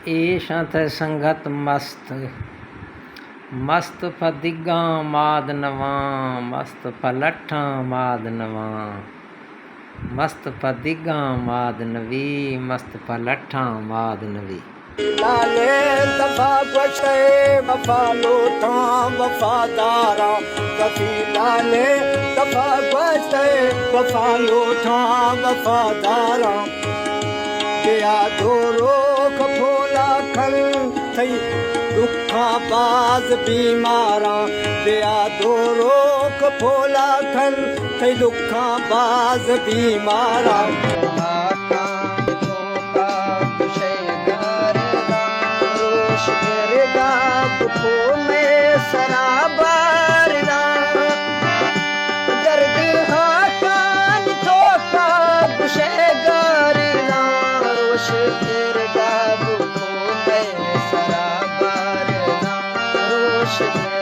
ईशंत संगत मस्त मस्त फदिगा माद नवा मस्त फलठा माद नवा मस्त फदिगा माद नवी मस्त फलठा माद नवी। लाले दफा बचे वफा लोटा वफादारा कभी लाले दफा बचे वफा लोटा वफादारा दिया दो रोक भोला खल थई दुखा बाज बीमारा दिया दो रोक भोला खल थई दुखा बाज बीमारा। Shit.